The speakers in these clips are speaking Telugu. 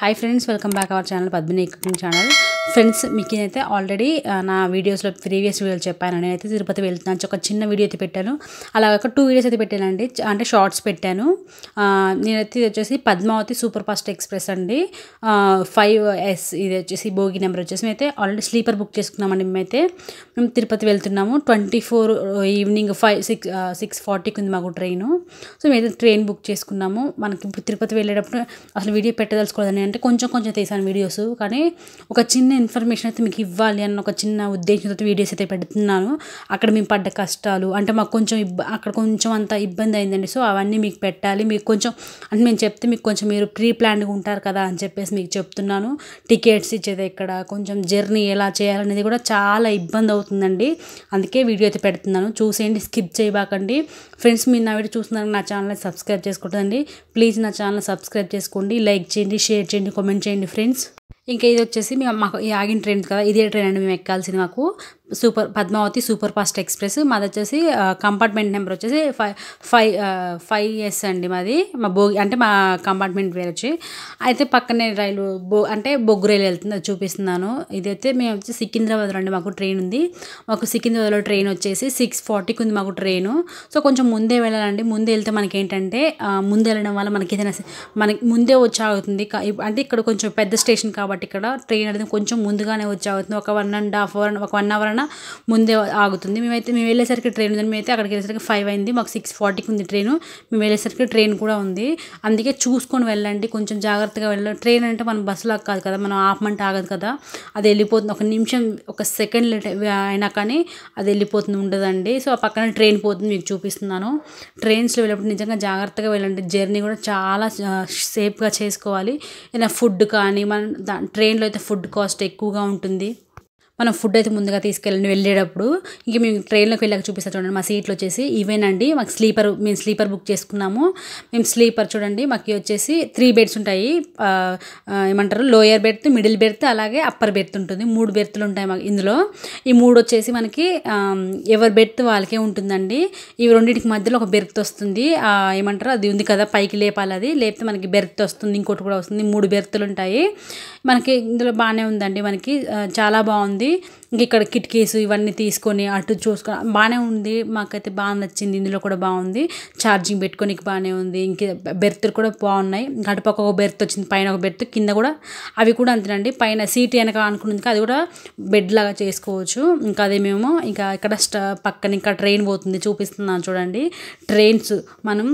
Hi friends, welcome back our channel Padmini cooking channel. Friends, మీకు నేనైతే ఆల్రెడీ నా వీడియోస్లో ప్రీవియస్ వీడియోలు చెప్పాను. నేనైతే తిరుపతి వెళ్తున్నాను, ఒక చిన్న వీడియో అయితే పెట్టాను. అలాగే ఒక 2 వీడియోస్ అయితే పెట్టానండి, అంటే షార్ట్స్ పెట్టాను. నేనైతే ఇది వచ్చేసి పద్మావతి సూపర్ ఫాస్ట్ ఎక్స్ప్రెస్ అండి, 5S. ఇది వచ్చేసి బోగి నెంబర్ వచ్చేసి మేమైతే ఆల్రెడీ స్లీపర్ బుక్ చేసుకున్నామండి. మేము తిరుపతి వెళ్తున్నాము. 24 ఈవినింగ్ 6:40కి ఉంది మాకు ట్రైను. సో మేమైతే ట్రైన్ బుక్ చేసుకున్నాము. మనకి ఇప్పుడు తిరుపతి వెళ్ళేటప్పుడు అసలు వీడియో పెట్టదలుచుకోలేదని, అంటే కొంచెం తీసాను వీడియోస్, కానీ ఒక చిన్న ఇన్ఫర్మేషన్ అయితే మీకు ఇవ్వాలి అన్న ఒక చిన్న ఉద్దేశంతో వీడియోస్ అయితే పెడుతున్నాను. అక్కడ మేము పడ్డ కష్టాలు, అంటే మాకు కొంచెం అక్కడ కొంచెం అంత ఇబ్బంది అయిందండి. సో అవన్నీ మీకు పెట్టాలి. మీకు కొంచెం అంటే మేము చెప్తే మీకు కొంచెం మీరు ప్రీ ప్లాన్డ్గా ఉంటారు కదా అని చెప్పేసి మీకు చెప్తున్నాను. టికెట్స్ ఇచ్చేది ఎక్కడ, కొంచెం జర్నీ ఎలా చేయాలనేది కూడా చాలా ఇబ్బంది అవుతుందండి. అందుకే వీడియో అయితే పెడుతున్నాను, చూసేయండి, స్కిప్ చేయబాకండి. ఫ్రెండ్స్, మీరు నా వీడియో చూస్తున్నారు, నా ఛానల్ని సబ్స్క్రైబ్ చేసుకోండి ప్లీజ్. నా ఛానల్ సబ్స్క్రైబ్ చేసుకోండి, లైక్ చేయండి, షేర్ చేయండి, కామెంట్ చేయండి ఫ్రెండ్స్. ఇంకా ఇది వచ్చేసి మాకు ఈ ఆగిన ట్రైన్ కదా, ఇదే ట్రైన్ అండి మేము ఎక్కాల్సింది. మాకు పద్మావతి సూపర్ ఫాస్ట్ ఎక్స్ప్రెస్. మాది వచ్చేసి కంపార్ట్మెంట్ నెంబర్ వచ్చేసి 5S అండి. మాది మా బోగి, అంటే మా కంపార్ట్మెంట్ పేరు వచ్చి. అయితే పక్కనే రైలు అంటే బొగ్గు రైలు వెళ్తుంది, అది చూపిస్తున్నాను. ఇదైతే మేము వచ్చి సికింద్రాబాద్లో అండి మాకు ట్రైన్ ఉంది. మాకు సికింద్రాబాద్లో ట్రైన్ వచ్చేసి 6:40కి ఉంది మాకు ట్రైను. సో కొంచెం ముందే వెళ్ళాలండి. ముందే వెళ్తే మనకి ఏంటంటే ముందే వెళ్ళడం వల్ల మనకి ఏదైనా మనకి ముందే వచ్చి ఆగుతుంది. అంటే ఇక్కడ కొంచెం పెద్ద స్టేషన్ కాబట్టి ఇక్కడ ట్రైన్ అనేది కొంచెం ముందుగానే వచ్చి ఆగుతుంది. ఒక 1.5 అవర్, ఒక 1 అవర్ ముందే ఆగుతుంది. మేము వెళ్ళేసరికి ట్రైన్ ఉందని, మేమైతే అక్కడికి వెళ్ళేసరికి 5 అయింది. మాకు 6:40కి ఉంది ట్రైను. మేము వెళ్ళేసరికి ట్రైన్ కూడా ఉంది. అందుకే చూసుకొని వెళ్ళండి, కొంచెం జాగ్రత్తగా వెళ్ళండి. ట్రైన్ అంటే మనం బస్సులో కాదు కదా, మనం ఆపమంటే ఆగదు కదా, అది వెళ్ళిపోతుంది. ఒక నిమిషం, ఒక సెకండ్ లేట్ అయినా కానీ అది వెళ్ళిపోతుంది, ఉండదండి. సో ఆ పక్కన ట్రైన్ పోతుంది, మీకు చూపిస్తున్నాను. ట్రైన్స్లో వెళ్ళినప్పుడు నిజంగా జాగ్రత్తగా వెళ్ళండి. జర్నీ కూడా చాలా సేఫ్గా చేసుకోవాలి. ఏదైనా ఫుడ్ కానీ, మన ట్రైన్లో అయితే ఫుడ్ కాస్ట్ ఎక్కువగా ఉంటుంది. మనం ఫుడ్ అయితే ముందుగా తీసుకెళ్ళండి వెళ్ళేటప్పుడు. ఇంక మేము ట్రైన్లోకి వెళ్ళాక చూపిస్తా చూడండి. మా సీట్లు వచ్చేసి ఇవేనండి. మాకు మేము స్లీపర్ బుక్ చేసుకున్నాము. మేము స్లీపర్ చూడండి, మాకు వచ్చేసి 3 బెడ్స్ ఉంటాయి. ఏమంటారు, లోయర్ బెర్త్, మిడిల్ బెర్త్, అలాగే అప్పర్ బెర్త్ ఉంటుంది. 3 బెర్త్లు ఉంటాయి మాకు ఇందులో. ఈ 3 వచ్చేసి మనకి ఎవరి బెర్త్ వాళ్ళకే ఉంటుందండి. ఈ రెండింటికి మధ్యలో ఒక బెర్త్ వస్తుంది. ఏమంటారు, అది ఉంది కదా, పైకి లేపాలి, అది లేపితే మనకి బెర్త్ వస్తుంది. ఇంకోటి కూడా వస్తుంది. 3 బెర్త్లు ఉంటాయి మనకి. ఇందులో బాగానే ఉందండి, మనకి చాలా బాగుంది. ఇంక ఇక్కడ కిటికీస్ ఇవన్నీ తీసుకొని అటు చూసుకొని బాగానే ఉంది. మాకైతే బాగా నచ్చింది. ఇందులో కూడా బాగుంది, ఛార్జింగ్ పెట్టుకోనికి బాగానే ఉంది. ఇంక బెర్త్లు కూడా బాగున్నాయి. అటుపక్క ఒక బెర్త్ వచ్చింది, పైన ఒక బెర్త్, కింద కూడా అవి కూడా అంతేనండి. పైన సీట్ వెనక అనుకున్నది అది కూడా బెడ్ లాగా చేసుకోవచ్చు. ఇంకా అదే మేము ఇంకా ఇక్కడ పక్కన ఇంకా ట్రైన్ పోతుంది, చూపిస్తున్నాను చూడండి. ట్రైన్స్ మనం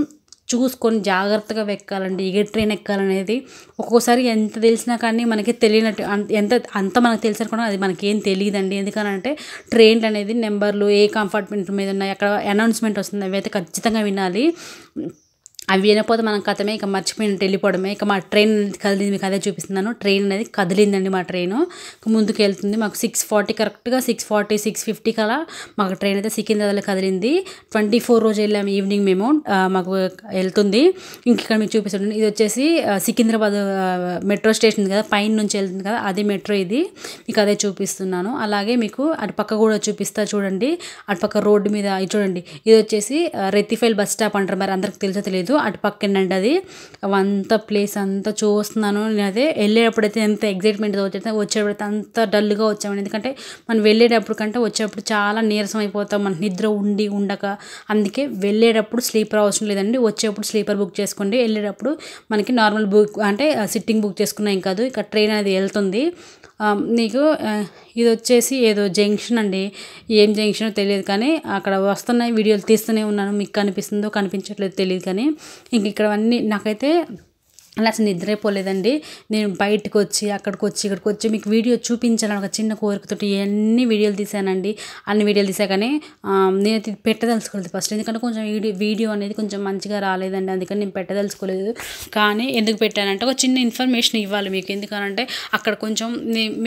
చూసుకొని జాగ్రత్తగా ఎక్కాలండి. ఏ ట్రైన్ ఎక్కాలనేది ఒక్కోసారి ఎంత తెలిసినా కానీ మనకి తెలియనట్టు, అంత మనకు తెలిసిన కూడా అది మనకేం తెలియదండి. ఎందుకనంటే ట్రైన్లు అనేది నెంబర్లు ఏ కంపార్ట్మెంట్ మీద ఉన్నాయి, అక్కడ అనౌన్స్మెంట్ వస్తుంది, అవి అయితే ఖచ్చితంగా వినాలి. అవి వినకపోతే మనం కథమే, ఇక మర్చిపోయినట్టు వెళ్ళిపోవడమే. ఇక మా ట్రైన్ కదిలింది, మీకు అదే చూపిస్తున్నాను. ట్రైన్ అనేది కదిలిందండి, మా ట్రైను ముందుకు వెళ్తుంది. మాకు 6:40 కరెక్ట్గా 6:40, 6:50 కలా మాకు ట్రైన్ అయితే సికింద్రాబాద్లో కదిలింది. 24 రోజు వెళ్ళాము ఈవినింగ్ మేము. మాకు వెళ్తుంది. ఇంక ఇక్కడ మీకు చూపిస్తుంది, ఇది వచ్చేసి సికింద్రాబాద్ మెట్రో స్టేషన్ ఉంది కదా, పైన నుంచి వెళ్తుంది కదా, అది మెట్రో. ఇది మీకు అదే చూపిస్తున్నాను. అలాగే మీకు అటు పక్క కూడా చూపిస్తా చూడండి. అటుపక్క రోడ్డు మీద చూడండి, ఇది వచ్చేసి రెత్తిఫైల్ బస్ స్టాప్ అంటారు, మరి అందరికి తెలుసో తెలియదు. అటు పక్కనండి అది. అవంతా ప్లేస్ అంతా చూస్తున్నాను నేను. అదే వెళ్ళేటప్పుడైతే ఎంత ఎగ్జైట్మెంట్ వచ్చేటప్పుడైతే అంత డల్గా వచ్చామని, ఎందుకంటే మనం వెళ్ళేటప్పుడు కంటే వచ్చేటప్పుడు చాలా నీరసం అయిపోతాం, మనకి నిద్ర ఉండక. అందుకే వెళ్ళేటప్పుడు స్లీపర్ అవసరం లేదండి, వచ్చేటప్పుడు స్లీపర్ బుక్ చేసుకోండి. వెళ్ళేటప్పుడు మనకి నార్మల్ బుక్ అంటే సిట్టింగ్ బుక్ చేసుకున్నా ఏం కాదు. ఇక ట్రైన్ అనేది వెళ్తుంది. నీకు ఇది వచ్చేసి ఏదో జంక్షన్ అండి, ఏం జంక్షనో తెలియదు, కానీ అక్కడ వస్తున్నాయి, వీడియోలు తీస్తూనే ఉన్నాను. మీకు కనిపిస్తుందో కనిపించట్లేదు తెలియదు, కానీ ఇంక ఇక్కడ అన్నీ నాకైతే అలా అసలు నిద్రపోలేదండి. నేను బయటకు వచ్చి అక్కడికి వచ్చి మీకు వీడియో చూపించాలని ఒక చిన్న కోరికతోటి ఎన్ని వీడియోలు తీసానండి. అన్ని వీడియోలు తీసా, కానీ నేను పెట్టదలుచుకోలేదు ఫస్ట్, ఎందుకంటే కొంచెం వీడియో అనేది కొంచెం మంచిగా రాలేదండి, అందుకని నేను పెట్టదలుచుకోలేదు. కానీ ఎందుకు పెట్టానంటే ఒక చిన్న ఇన్ఫర్మేషన్ ఇవ్వాలి మీకు. ఎందుకనంటే అక్కడ కొంచెం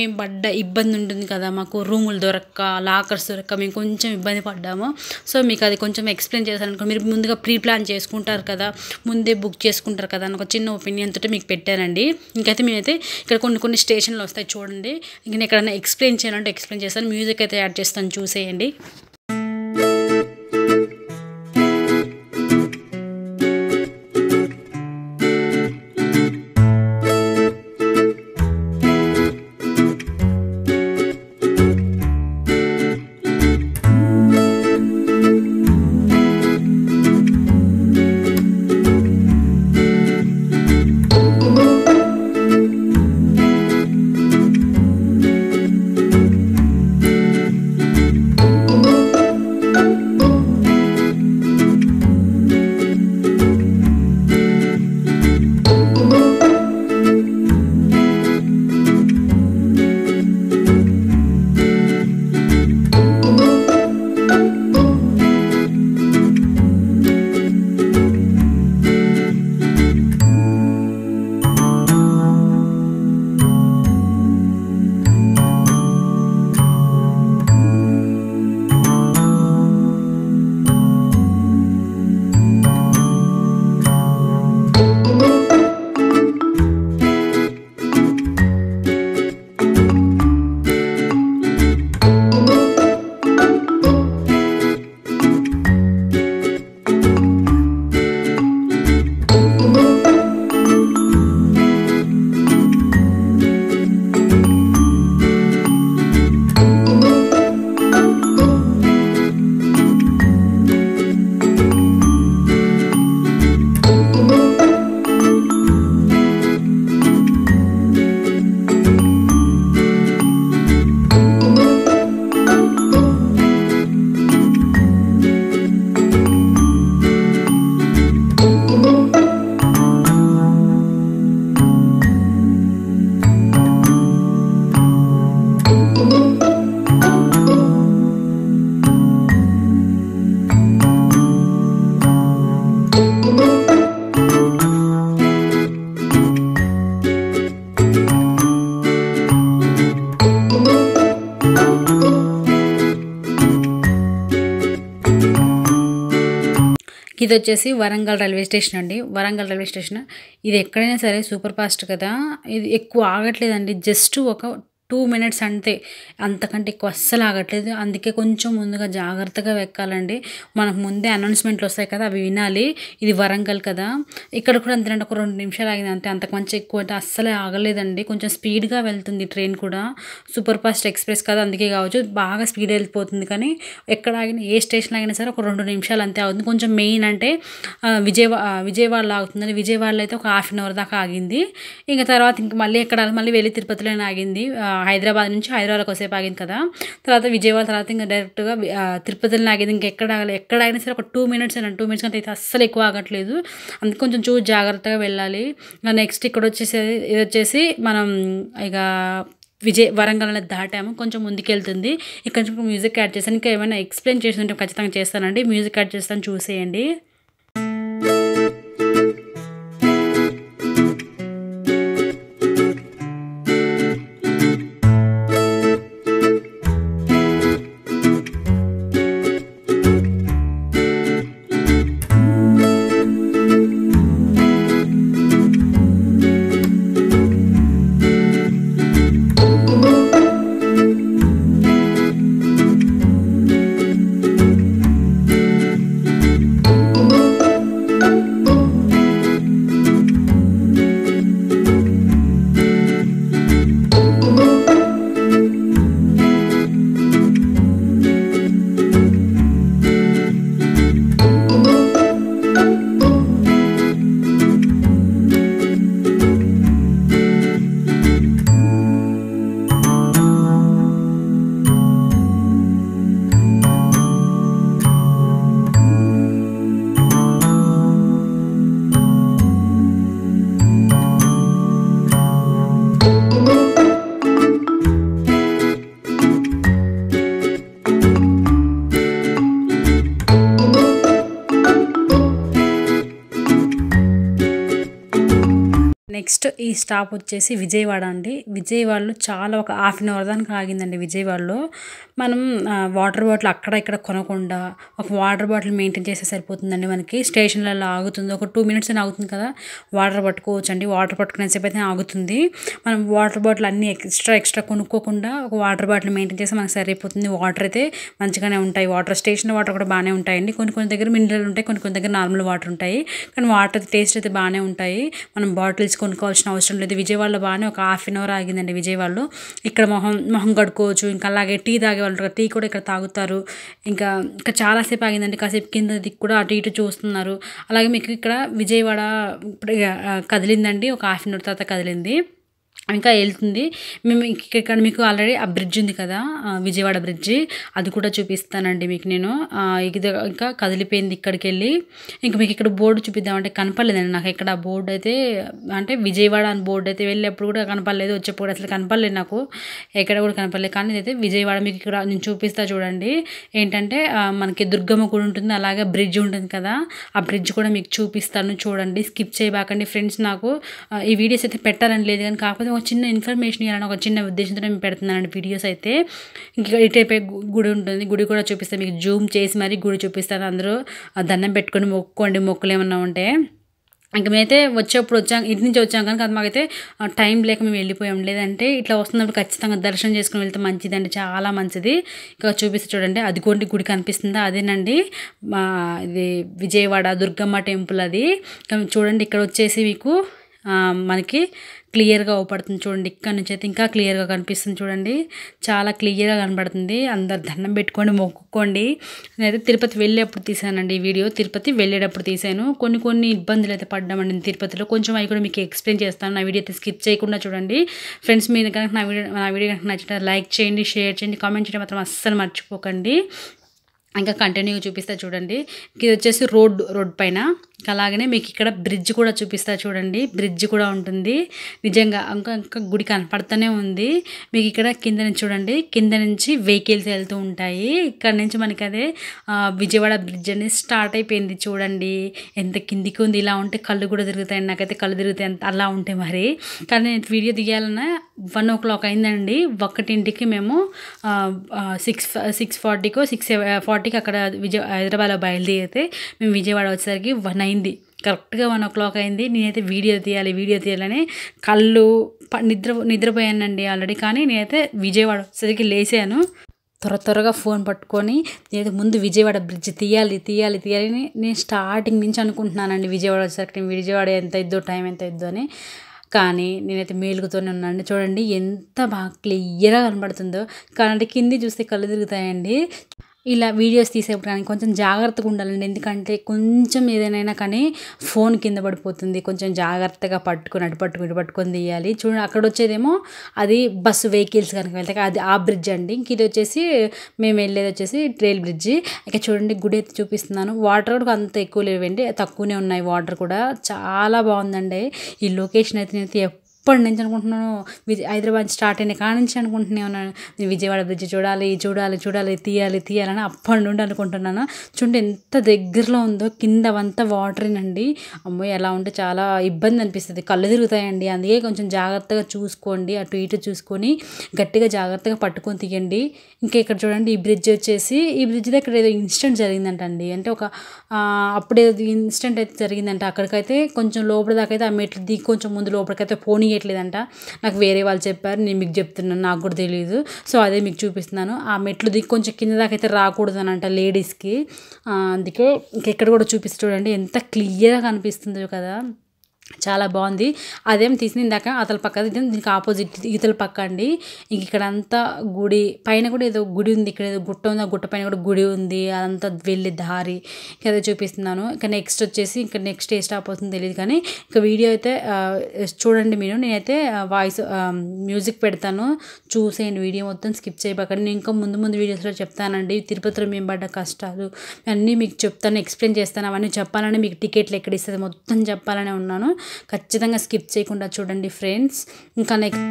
మేము పడ్డ ఇబ్బంది ఉంటుంది కదా, మాకు రూములు దొరక్క, లాకర్స్ దొరక్క మేము కొంచెం ఇబ్బంది పడ్డాము. సో మీకు అది కొంచెం ఎక్స్ప్లెయిన్ చేశాను. మీరు ముందుగా ప్రీ ప్లాన్ చేసుకుంటారు కదా, ముందే బుక్ చేసుకుంటారు కదా అని ఒక చిన్న ఒపీనియన్ తోటి మీకు పెట్టానండి. ఇంకైతే మేమైతే ఇక్కడ కొన్ని స్టేషన్లు వస్తాయి చూడండి. ఇంక నేను ఎక్కడైనా ఎక్స్ప్లెయిన్ చేయాలంటే ఎక్స్ప్లెయిన్ చేస్తాను, మ్యూజిక్ అయితే యాడ్ చేస్తాను, చూసేయండి. ఇది వచ్చేసి వరంగల్ రైల్వే స్టేషన్ అండి. వరంగల్ రైల్వే స్టేషన్ ఇది ఎక్కడైనా సరే సూపర్ ఫాస్ట్ కదా, ఇది ఎక్కువ ఆగట్లేదండి. జస్ట్ ఒక 2 మినిట్స్ అంతే, అంతకంటే ఎక్కువ అస్సలు ఆగట్లేదు. అందుకే కొంచెం ముందుగా జాగ్రత్తగా ఎక్కాలండి. మనకు ముందే అనౌన్స్మెంట్లు వస్తాయి కదా, అవి వినాలి. ఇది వరంగల్ కదా, ఇక్కడ కూడా అంతేనండి, ఒక 2 నిమిషాలు ఆగింది అంతే, అంతకు మంచి ఎక్కువ అంటే అస్సలే ఆగలేదండి. కొంచెం స్పీడ్గా వెళ్తుంది ట్రైన్ కూడా, సూపర్ ఫాస్ట్ ఎక్స్ప్రెస్ కదా అందుకే కావచ్చు బాగా స్పీడ్ వెళ్ళిపోతుంది. కానీ ఎక్కడ ఆగినా ఏ స్టేషన్ ఆగినా సరే ఒక 2 నిమిషాలు అంతే అవుతుంది. కొంచెం మెయిన్ అంటే విజయవాడలో ఆగుతుందండి. విజయవాడలో అయితే ఒక ½ అన్ అవర్ దాకా ఆగింది. ఇంకా తర్వాత ఇంక మళ్ళీ మళ్ళీ వెళ్ళి తిరుపతిలోనే ఆగింది. హైదరాబాద్ నుంచి హైదరాబాద్కి వసేపు ఆగింది కదా, తర్వాత విజయవాడ, తర్వాత ఇంకా డైరెక్ట్గా తిరుపతిలో ఆగింది. ఎక్కడ ఆగినా సరే ఒక 2 మినిట్స్ అండి, 2 మినిట్స్ కంటే అయితే అస్సలు ఎక్కువ ఆగట్లేదు. అందుకే కొంచెం చూసి జాగ్రత్తగా వెళ్ళాలి. నెక్స్ట్ ఇక్కడ ఇది వచ్చేసి మనం ఇక వరంగల్ అనేది దాటాము, కొంచెం ముందుకు వెళ్తుంది. ఇక్కడ నుంచి మ్యూజిక్ యాడ్ చేస్తాను, ఇంకా ఏమైనా ఎక్స్ప్లెయిన్ చేసి ఉంటే ఖచ్చితంగా చేస్తానండి. మ్యూజిక్ యాడ్ చేస్తాను, చూసేయండి. నెక్స్ట్ ఈ స్టాప్ వచ్చేసి విజయవాడ అండి. విజయవాడలో చాలా ఒక ½ అన్ అవర్ దానికి ఆగిందండి. విజయవాడలో మనం వాటర్ బాటిల్ అక్కడ ఇక్కడ కొనకుండా ఒక వాటర్ బాటిల్ మెయింటైన్ చేస్తే సరిపోతుందండి. మనకి స్టేషన్లలో ఆగుతుంది, ఒక 2 మినిట్స్ అని ఆగుతుంది కదా, వాటర్ పట్టుకోవచ్చు అండి. వాటర్ పట్టుకునేసేపు అయితే ఆగుతుంది. మనం వాటర్ బాటిల్ అన్నీ ఎక్స్ట్రా కొనుక్కోకుండా ఒక వాటర్ బాటిల్ మెయింటైన్ చేస్తే మనకు సరిపోతుంది. వాటర్ అయితే మంచిగానే ఉంటాయి. స్టేషన్ వాటర్ కూడా బాగానే ఉంటాయండి. కొన్ని దగ్గర మినరల్ ఉంటాయి, కొన్ని దగ్గర నార్మల్ వాటర్ ఉంటాయి. కానీ వాటర్ టేస్ట్ అయితే బాగానే ఉంటాయి. మనం బాటిల్స్ కొనుక్కోవాల్సిన అవసరం లేదు. విజయవాడలో బాగానే ఒక ½ అన్ అవర్ ఆగిందండి. విజయవాడలో ఇక్కడ మొహం కడుక్కోవచ్చు. ఇంకా అలాగే టీ తాగే వాళ్ళు ఉంటారు, టీ కూడా ఇక్కడ తాగుతారు. ఇంకా చాలాసేపు ఆగిందండి. కాసేపు కింద దిక్కు కూడా అటు ఇటు చూస్తున్నారు. అలాగే మీకు ఇక్కడ విజయవాడ కదిలిందండి, ఒక ½ అన్ అవర్ తర్వాత కదిలింది, ఇంకా వెళ్తుంది. మేము ఇక్కడ మీకు ఆల్రెడీ ఆ బ్రిడ్జ్ ఉంది కదా, విజయవాడ బ్రిడ్జి, అది కూడా చూపిస్తానండి మీకు నేను. ఇది ఇంకా కదిలిపోయింది ఇక్కడికి వెళ్ళి. ఇంకా మీకు ఇక్కడ బోర్డు చూపిద్దామంటే కనపడలేదండి నాకు ఇక్కడ బోర్డు అయితే, అంటే విజయవాడ అని బోర్డు అయితే వెళ్ళేప్పుడు కూడా కనపడలేదు, వచ్చేప్పుడు కూడా అసలు కనపడలేదు నాకు, ఎక్కడ కూడా కనపడలేదు. కానీ ఇదైతే విజయవాడ. మీకు ఇక్కడ నేను చూపిస్తా చూడండి. ఏంటంటే మనకి దుర్గమ్మ గుడి ఉంటుంది, అలాగే బ్రిడ్జ్ ఉంటుంది కదా, ఆ బ్రిడ్జ్ కూడా మీకు చూపిస్తాను చూడండి. స్కిప్ చేయబాకండి ఫ్రెండ్స్. నాకు ఈ వీడియోస్ అయితే పెట్టాలని లేదు, కానీ కాకపోతే ఒక చిన్న ఇన్ఫర్మేషన్ ఇవ్వాలని ఒక చిన్న ఉద్దేశంతో నేను పెడుతున్నానండి వీడియోస్ అయితే. ఇంకా ఇటైపు గుడి ఉంటుంది, గుడి కూడా చూపిస్తాను మీకు, జూమ్ చేసి మరీ గుడి చూపిస్తాను. అందరూ దండం పెట్టుకొని మొక్కుకోండి, మొక్కులు ఏమన్నా ఉంటే. ఇంకా మేమైతే ఇటు నుంచి వచ్చాం కనుక అది మాకైతే టైం లేక మేము వెళ్ళిపోయాం. లేదంటే ఇట్లా వస్తున్నప్పుడు ఖచ్చితంగా దర్శనం చేసుకుని వెళ్తే మంచిదండి, చాలా మంచిది. ఇంకా చూపిస్తే చూడండి, అది గుడి కనిపిస్తుందా, అదేనండి ఇది విజయవాడ దుర్గమ్మ టెంపుల్ అది. చూడండి ఇక్కడ వచ్చేసి మీకు మనకి క్లియర్గా అవుపడుతుంది చూడండి. ఇక్కడ నుంచి అయితే ఇంకా క్లియర్గా కనిపిస్తుంది చూడండి, చాలా క్లియర్గా కనబడుతుంది. అందరు దండం పెట్టుకోండి, మొక్కుకోండి. నేనైతే తిరుపతి వెళ్ళేప్పుడు తీసానండి ఈ వీడియో, తిరుపతి వెళ్ళేటప్పుడు తీసాను. కొన్ని ఇబ్బందులు అయితే పడ్డామండి తిరుపతిలో, కొంచెం అవి కూడా మీకు ఎక్స్ప్లెయిన్ చేస్తాను. నా వీడియో అయితే స్కిప్ చేయకుండా చూడండి ఫ్రెండ్స్. మీరు కనుక నా వీడియో కనుక నచ్చితే లైక్ చేయండి, షేర్ చేయండి, కామెంట్ చేయడం మాత్రం అస్సలు మర్చిపోకండి. ఇంకా కంటిన్యూగా చూపిస్తా చూడండి. ఇది వచ్చేసి రోడ్ పైన అలాగనే మీకు ఇక్కడ బ్రిడ్జ్ కూడా చూపిస్తా చూడండి. బ్రిడ్జ్ కూడా ఉంటుంది. నిజంగా ఇంకా గుడి కనపడుతూనే ఉంది. మీకు ఇక్కడ కింద నుంచి చూడండి. కింద నుంచి వెహికల్స్ వెళ్తూ ఉంటాయి. ఇక్కడ నుంచి మనకి అదే విజయవాడ బ్రిడ్జ్ అనేది స్టార్ట్ అయిపోయింది చూడండి. ఎంత కిందికి ఉంది. ఇలా ఉంటే కళ్ళు కూడా తిరుగుతాయి. నాకైతే కళ్ళు తిరుగుతాయి అలా ఉంటాయి మరి. కానీ నేను వీడియో తీయాలన్నా 1 o'clock అయిందండి. 1ంటికి మేము 6:40కో 6:40కి అక్కడ హైదరాబాద్లో బయలుదేరితే మేము విజయవాడ వచ్చేసరికి 1 అయింది. కరెక్ట్గా 1 o'clock అయింది. నేనైతే వీడియో తీయాలని కళ్ళు నిద్రపోయానండి ఆల్రెడీ. కానీ నేనైతే విజయవాడ వచ్చేసరికి లేచాను. త్వరగా ఫోన్ పట్టుకొని నేనైతే ముందు విజయవాడ బ్రిడ్జ్ తీయాలని నేను స్టార్టింగ్ నుంచి అనుకుంటున్నానండి. విజయవాడ వచ్చేసరికి విజయవాడ ఎంత ఇద్దో టైం ఎంత ఇద్దో అని. కానీ నేనైతే మేలుగుతూనే ఉన్నాను. చూడండి ఎంత బాగా క్లియర్గా కనబడుతుందో. కానీ కింది చూస్తే కళ్ళు తిరుగుతాయండి. ఇలా వీడియోస్ తీసేప్పుడు కానీ కొంచెం జాగ్రత్తగా ఉండాలండి. ఎందుకంటే కొంచెం ఏదైనా కానీ ఫోన్ కింద పడిపోతుంది. కొంచెం జాగ్రత్తగా ఇటు పట్టుకొని తీయాలి. చూడండి అక్కడ వచ్చేదేమో అది బస్సు వెహికల్స్ కనుక వెళ్తాయి అది ఆ బ్రిడ్జ్ అండి. ఇంక ఇది వచ్చేసి మేము వెళ్ళేది వచ్చేసి రైల్ బ్రిడ్జి. ఇక చూడండి గుడి అయితే చూపిస్తున్నాను. వాటర్ కూడా అంత ఎక్కువ లేవండి, తక్కువనే ఉన్నాయి వాటర్ కూడా. చాలా బాగుందండి ఈ లొకేషన్ అయితే. నేనైతే ఎప్పటి నుంచి అనుకుంటున్నాను, హైదరాబాద్ స్టార్ట్ అయిన కాడ నుంచి అనుకుంటూనే ఉన్నాను విజయవాడ బ్రిడ్జ్ చూడాలి తీయాలని అప్పటి నుండి అనుకుంటున్నాను. చూడండి ఎంత దగ్గరలో ఉందో. కింద అంతా వాటరేనండి. అమ్మో ఎలా ఉంటే చాలా ఇబ్బంది అనిపిస్తుంది, కళ్ళు తిరుగుతాయండి. అందుకే కొంచెం జాగ్రత్తగా చూసుకోండి, అటు ఇటు చూసుకొని గట్టిగా జాగ్రత్తగా పట్టుకొని తీయండి. ఇంకా ఇక్కడ చూడండి ఈ బ్రిడ్జ్ వచ్చేసి ఈ బ్రిడ్జ్ దగ్గర ఏదో ఇన్సిడెంట్ జరిగిందంట అండి. అంటే అప్పుడే ఇన్సిడెంట్ అయితే జరిగిందంట. అక్కడికైతే కొంచెం లోపల దాకా అయితే ఆ మెట్లు దిగి కొంచెం ముందు లోపలికైతే పోనీయట్లేదంట. నాకు వేరే వాళ్ళు చెప్పారు, నేను మీకు చెప్తున్నాను, నాకు కూడా తెలియదు. సో అదే మీకు చూపిస్తున్నాను. ఆ మెట్లు దిగి కొంచెం కింద దాకా అయితే రాకూడదు అని అంట లేడీస్కి. అందుకే ఇంకెక్కడ కూడా చూపిస్తూ చూడండి ఎంత క్లియర్గా కనిపిస్తుందో కదా. చాలా బాగుంది. అదేం తీసింది ఇందాక అతల పక్క, దీనికి ఆపోజిట్ ఇతల పక్క అండి. ఇంక ఇక్కడ అంతా గుడి పైన కూడా ఏదో గుడి ఉంది. ఇక్కడ ఏదో గుట్ట ఉంది, ఆ గుట్ట పైన కూడా గుడి ఉంది. అదంతా వెళ్ళే దారి అదే చూపిస్తున్నాను. ఇంకా నెక్స్ట్ వచ్చేసి ఇంకా నెక్స్ట్ ఏ స్టాప్ అవుతుందో తెలియదు. కానీ ఇంకా వీడియో అయితే చూడండి మీరు. నేనైతే వాయిస్ మ్యూజిక్ పెడతాను, చూసేయండి. వీడియో మొత్తం స్కిప్ చేయబాకండి. నేను ఇంకా ముందు వీడియోస్లో చెప్తానండి తిరుపతిలో మేము పడ్డ కష్టాలు అన్నీ మీకు చెప్తాను, ఎక్స్ప్లెయిన్ చేస్తాను. అవన్నీ చెప్పాలని, మీకు టికెట్లు ఎక్కడ ఇస్తుంది మొత్తం చెప్పాలనే ఉన్నాను. ఖచ్చితంగా స్కిప్ చేయకుండా చూడండి ఫ్రెండ్స్. ఇంకా నెక్స్ట్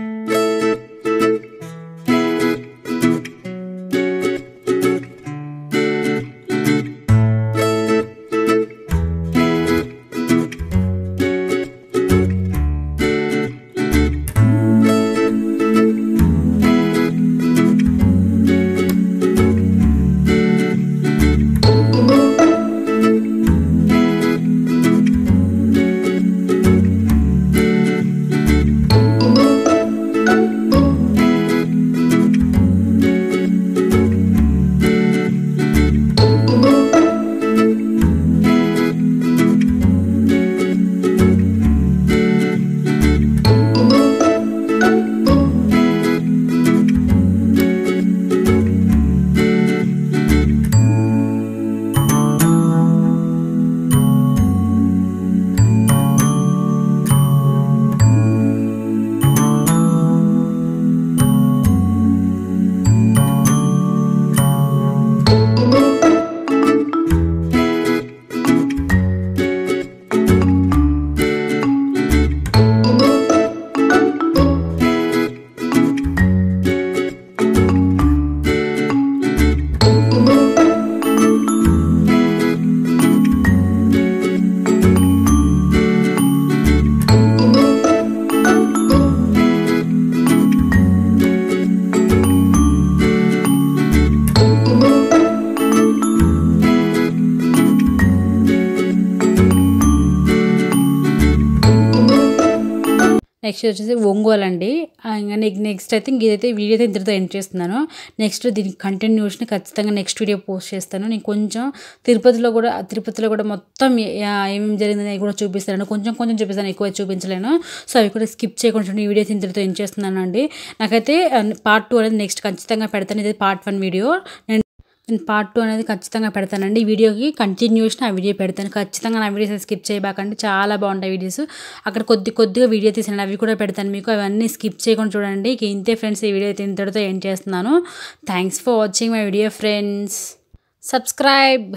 నెక్స్ట్ వచ్చేసి ఒంగోలు అండి. ఇంకా నెక్స్ట్ అయితే ఇదైతే వీడియో అయితే ఇంతటితో ఎండ్ చేస్తున్నాను. నెక్స్ట్ దీనికి కంటిన్యూషన్ ఖచ్చితంగా నెక్స్ట్ వీడియో పోస్ట్ చేస్తాను. నేను కొంచెం తిరుపతిలో కూడా మొత్తం ఏమేమి జరిగిందని కూడా చూపిస్తాను. కొంచెం చూపిస్తాను, ఎక్కువ చూపించలేను. సో అవి కూడా స్కిప్ చేయకుండా ఈ వీడియో అయితే ఇంతటితో ఎండ్ చేస్తున్నాను అండి. నాకైతే పార్ట్ 2 అనేది నెక్స్ట్ ఖచ్చితంగా పెడతాను. ఇది పార్ట్ 1 వీడియో. నేను పార్ట్ 2 అనేది ఖచ్చితంగా పెడతానండి. ఈ వీడియోకి కంటిన్యూషన్ ఆ వీడియో పెడతాను ఖచ్చితంగా. నా వీడియోస్ స్కిప్ చేయబాకండి, చాలా బాగుంటాయి వీడియోస్. అక్కడ కొద్దిగా వీడియో తీసాను, అవి కూడా పెడతాను మీకు. అవన్నీ స్కిప్ చేయకుండా చూడండి. ఇంతే ఫ్రెండ్స్, ఈ వీడియో అయితే ఇంతటితో ఎండ్ చేస్తున్నాను. Thanks for watching my video friends. Subscribe.